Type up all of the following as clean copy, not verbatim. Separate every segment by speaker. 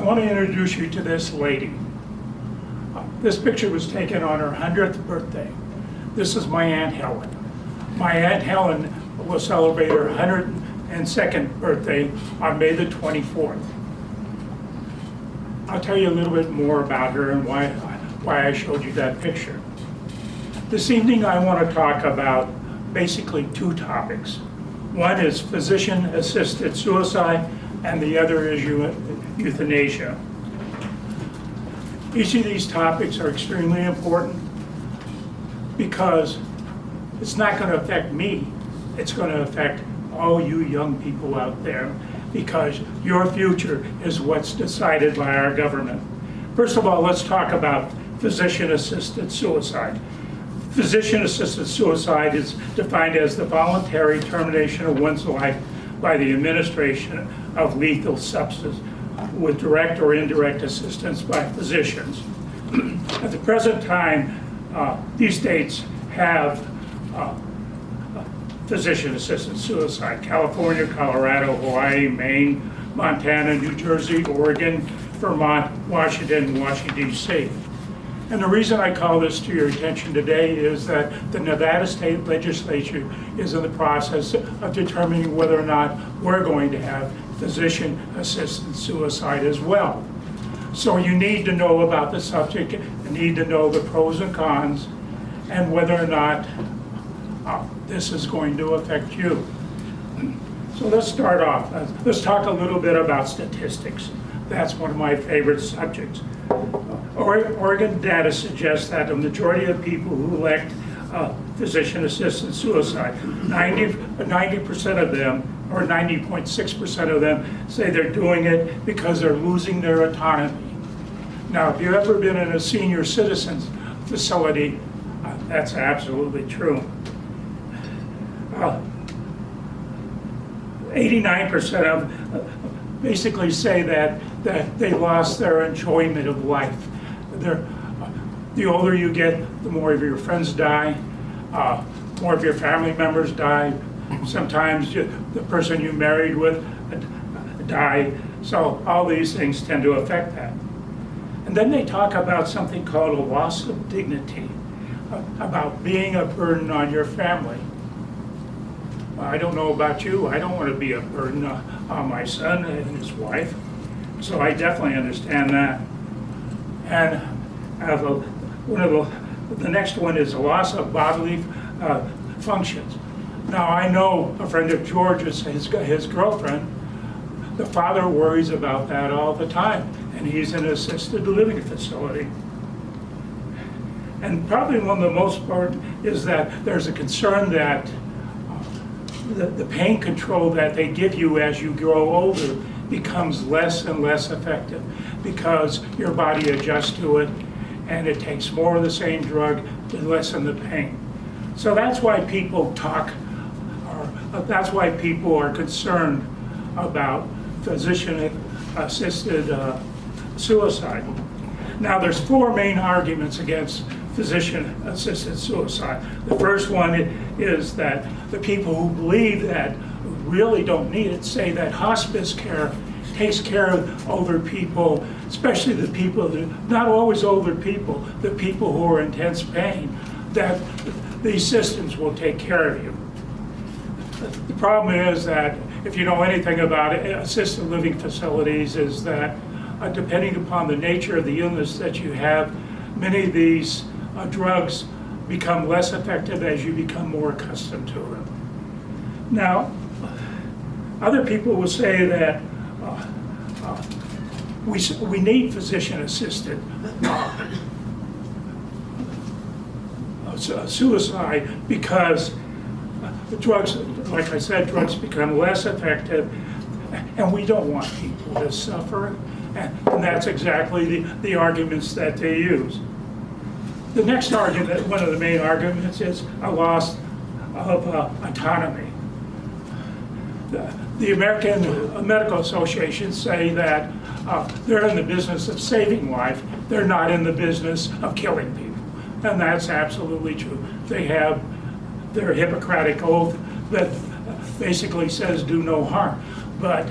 Speaker 1: want to introduce you to this lady. This picture was taken on her 100th birthday. This is my Aunt Helen. My Aunt Helen will celebrate her 102nd birthday on May the 24th. I'll tell you a little bit more about her and why I showed you that picture. This evening I want to talk about basically two topics. One is physician-assisted suicide and the other is euthanasia. Each of these topics are extremely important because it's not going to affect me. It's going to affect all you young people out there because your future is what's decided by our government. First of all, let's talk about physician-assisted suicide. Physician-assisted suicide is defined as the voluntary termination of one's life by the administration of lethal substance with direct or indirect assistance by physicians. At the present time, these states have physician-assisted suicide: California, Colorado, Hawaii, Maine, Montana, New Jersey, Oregon, Vermont, Washington, Washington, D.C. And the reason I call this to your attention today is that the Nevada State Legislature is in the process of determining whether or not we're going to have physician-assisted suicide as well. So you need to know about the subject, you need to know the pros and cons, and whether or not this is going to affect you. So let's start off. Let's talk a little bit about statistics. That's one of my favorite subjects. Oregon data suggests that the majority of people who elect physician-assisted suicide, 90% of them, or 90.6% of them, say they're doing it because they're losing their autonomy. Now, if you've ever been in a senior citizens facility, that's absolutely true. 89% of basically say that they lost their enjoyment of life. The older you get, the more of your friends die, more of your family members die. Sometimes the person you married with died. So all these things tend to affect that. And then they talk about something called a loss of dignity, about being a burden on your family. I don't know about you, I don't want to be a burden on my son and his wife. So I definitely understand that. And the next one is a loss of bodily functions. Now I know a friend of George's, his girlfriend, the father worries about that all the time, and he's in an assisted living facility. And probably one of the most important is that there's a concern that the pain control that they give you as you grow older becomes less and less effective because your body adjusts to it and it takes more of the same drug to lessen the pain. So that's why people that's why people are concerned about physician-assisted suicide. Now there's four main arguments against physician-assisted suicide. The first one is that the people who believe that really don't need it say that hospice care takes care of older people, especially the people that, not always older people, the people who are in intense pain, that these systems will take care of you. The problem is that if you know anything about assisted living facilities is that depending upon the nature of the illness that you have, many of these drugs become less effective as you become more accustomed to them. Now, other people will say that we need physician-assisted suicide because the drugs, like I said, drugs become less effective, and we don't want people to suffer, and that's exactly the arguments that they use. The next argument, one of the main arguments, is a loss of autonomy. The American Medical Association say that they're in the business of saving life, they're not in the business of killing people, and that's absolutely true. They have their Hippocratic oath that basically says do no harm, but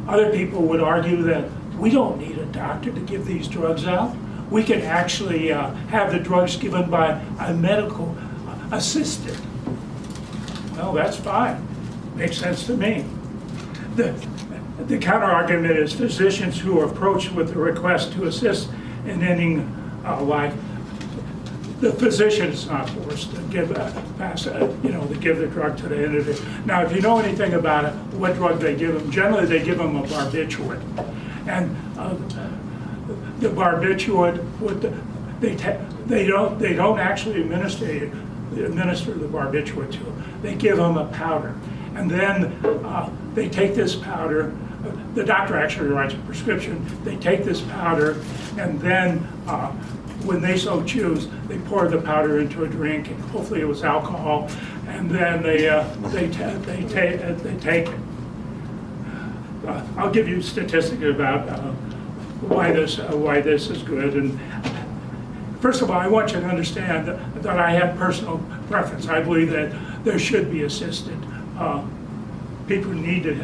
Speaker 1: other people would argue that we don't need a doctor to give these drugs out. We can actually have the drugs given by a medical assistant. Well, that's fine. Makes sense to me. The counter-argument is physicians who are approached with a request to assist in ending life. The physician is not forced to give to give the drug to the individual. Now, if you know anything about it, what drug they give them, generally they give them a barbiturate, and the barbiturate they don't actually administer the barbiturate to them. They give them a powder, and then they take this powder. The doctor actually writes a prescription. They take this powder, and then when they so choose, they pour the powder into a drink, and hopefully it was alcohol, and then they take it. I'll give you statistics about why this is good. And first of all, I want you to understand that I have personal preference. I believe that there should be assisted. People need to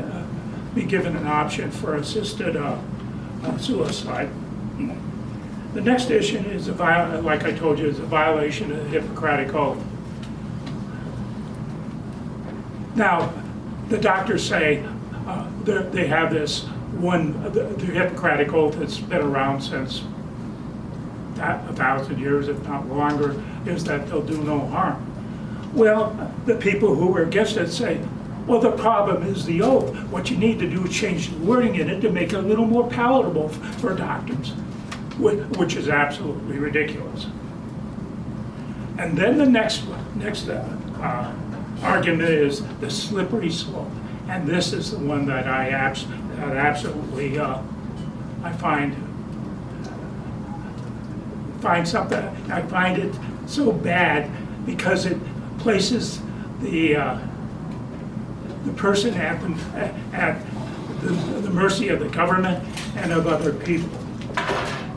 Speaker 1: be given an option for assisted suicide. The next issue is like I told you, is a violation of the Hippocratic Oath. Now, the doctors say they have this the Hippocratic Oath that's been around since 1,000 years, if not longer, is that they'll do no harm. Well, the people who are against it say, well, the problem is the oath. What you need to do is change the wording in it to make it a little more palatable for doctors, which is absolutely ridiculous. And then the next argument is the slippery slope. And this is the one that I absolutely I find it so bad because it places the person at the mercy of the government and of other people.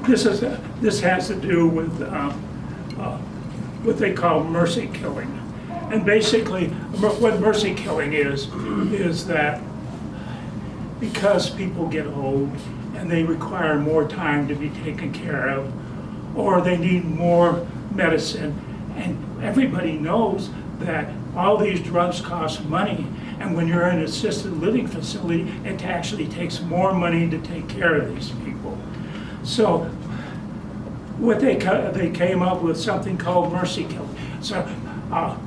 Speaker 1: This has to do with what they call mercy killing. And basically, what mercy killing is that because people get old and they require more time to be taken care of, or they need more medicine, and everybody knows that all these drugs cost money, and when you're in an assisted living facility, it actually takes more money to take care of these people. So what they came up with something called mercy killing. So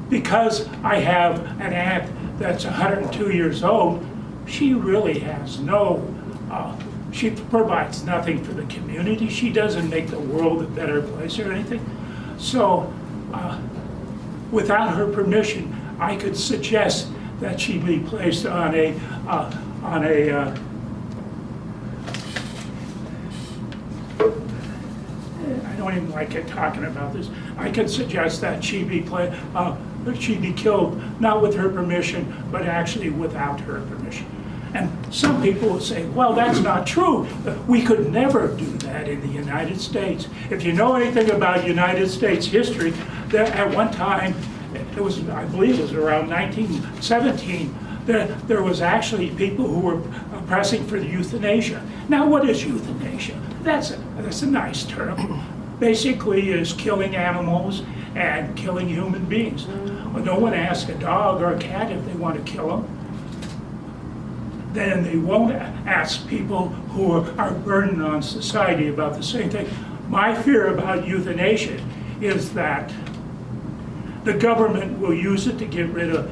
Speaker 1: because I have an aunt that's 102 years old, she really has she provides nothing for the community. She doesn't make the world a better place or anything. So without her permission, I could suggest that she be placed on a I don't even like it talking about this. I could suggest that she be killed not with her permission, but actually without her permission. And some people will say, well, that's not true. We could never do that in the United States. If you know anything about United States history, that at one time, it was, I believe it was around 1917, there was actually people who were pressing for the euthanasia. Now, what is euthanasia? That's a nice term. Basically, is killing animals and killing human beings. Well, no one asks a dog or a cat if they want to kill them. Then they won't ask people who are burdened on society about the same thing. My fear about euthanasia is that the government will use it to get rid of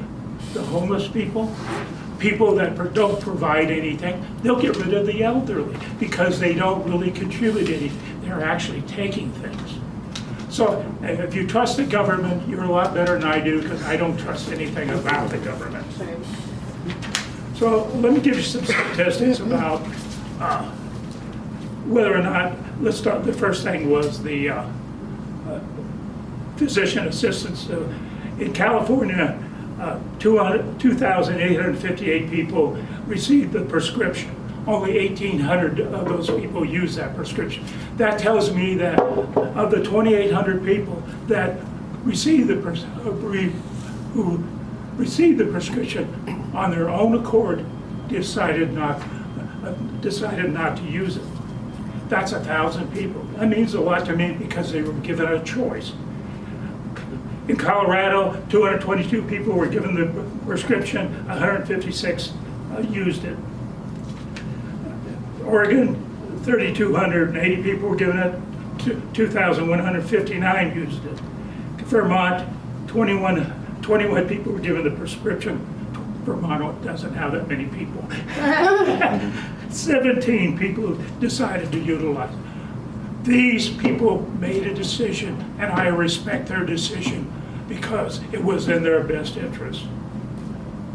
Speaker 1: the homeless people that don't provide anything. They'll get rid of the elderly because they don't really contribute anything. They're actually taking things. So if you trust the government, you're a lot better than I do, because I don't trust anything about the government. So let me give you some statistics about whether or not, let's start, the first thing was the physician assistants. In California, 2,858 people received the prescription. Only 1,800 of those people use that prescription. That tells me that of the 2,800 people that received the prescription on their own accord, decided not to use it. That's 1,000 people. That means a lot to me because they were given a choice. In Colorado, 222 people were given the prescription, 156 used it. Oregon, 3,280 people were given it, 2,159 used it. Vermont, 21 people were given the prescription. Vermont doesn't have that many people. 17 people decided to utilize it. These people made a decision, and I respect their decision because it was in their best interest.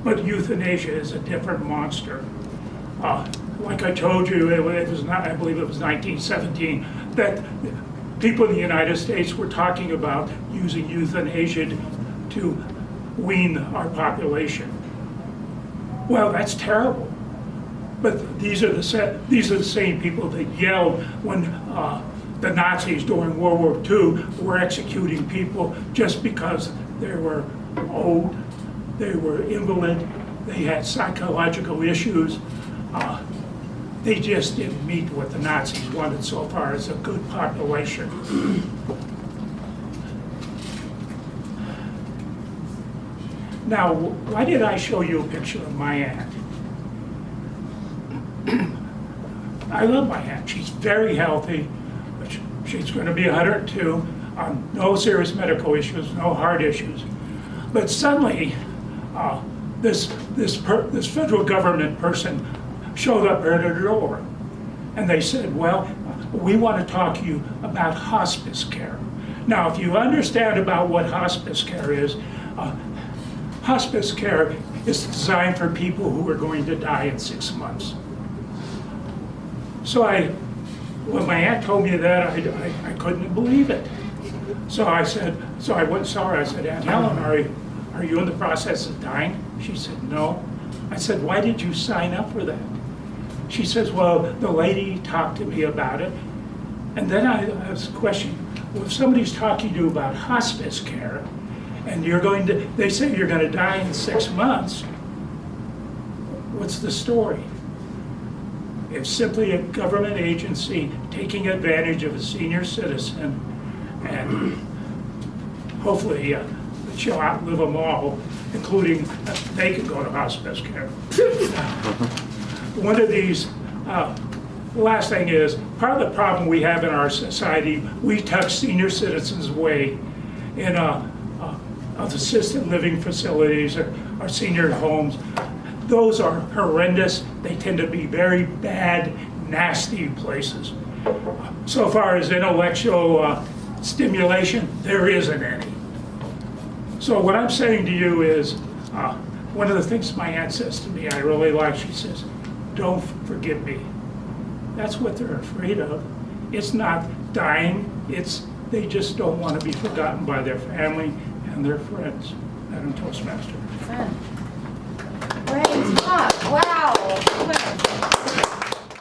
Speaker 1: But euthanasia is a different monster. Like I told you, it was not, I believe it was 1917, that people in the United States were talking about using euthanasia to wean our population. Well, that's terrible. But these are the same people that yelled when the Nazis during World War II were executing people just because they were old, they were invalid, they had psychological issues. They just didn't meet what the Nazis wanted so far as a good population. Now, why did I show you a picture of my aunt? I love my aunt. She's very healthy. She's going to be 102, no serious medical issues, no heart issues. But suddenly, this federal government person showed up at her door, and they said, well, we want to talk to you about hospice care. Now, if you understand about what hospice care is designed for people who are going to die in 6 months. So when my aunt told me that, I couldn't believe it. So I went and saw her. I said, Aunt Helen, are you in the process of dying? She said, no. I said, why did you sign up for that? She says, well, the lady talked to me about it. And then I was questioning, well, if somebody's talking to you about hospice care, and they say you're going to die in 6 months, what's the story? It's simply a government agency taking advantage of a senior citizen, and hopefully she'll outlive them all, including they can go to hospice care. One of these, the last thing is, part of the problem we have in our society, we tuck senior citizens away in assisted living facilities or senior homes. Those are horrendous. They tend to be very bad, nasty places. So far as intellectual stimulation, there isn't any. So what I'm saying to you is, one of the things my aunt says to me I really like, she says, don't forget me. That's what they're afraid of. It's not dying, they just don't want to be forgotten by their family and their friends. Madam Toastmaster.
Speaker 2: Great talk. Wow.